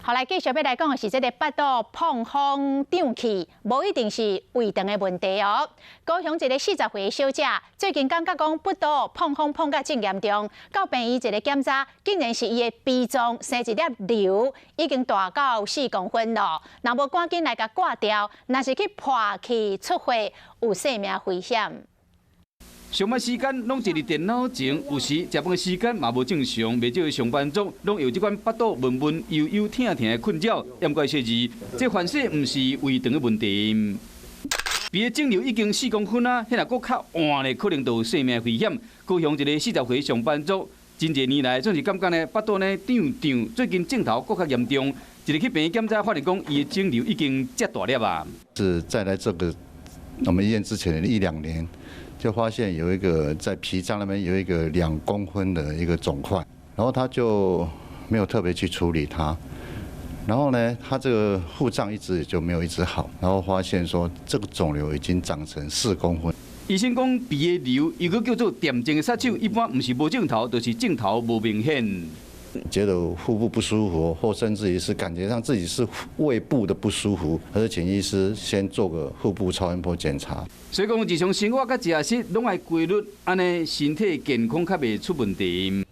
后来继续要来讲的是这个腹肚膨风胀气，无一定是胃肠的问题哦。高雄一个40岁的小姐，最近感觉讲腹肚膨风膨到真严重，到病院一个检查，竟然是伊的鼻中生一粒瘤，已经大到4公分咯。若无赶紧来甲挂掉，若是去破气出血，有性命危险。 上班时间拢坐伫电脑前，有时食饭的时间嘛无正常，袂少上班族拢有即款腹肚闷闷、悠悠疼疼的困扰。验怪说是，这反说毋是胃肠的问题。鼻的肿瘤已经4公分啊，迄若搁较换咧，可能就有性命危险。高雄一个40岁上班族，真侪年来总是感觉呢腹肚呢胀胀，最近镜头搁较严重，一日去病院检查，发现讲伊的肿瘤已经遮大粒啊。是在来这个我们医院之前的1、2年。 就发现有一个在脾脏那边有一个2公分的一个肿块，然后他就没有特别去处理它，然后呢，他这个腹胀一直就没有一直好，然后发现说这个肿瘤已经长成4公分。医生讲鼻的瘤，伊个叫做碘症的杀手，一般唔是无镜头，就是镜头无明显。 觉得腹部不舒服，或甚至于是感觉上自己是胃部的不舒服，还是请医师先做个腹部超音波检查。所以讲，日常生活甲食食拢爱规律，安尼身体健康较袂出问题。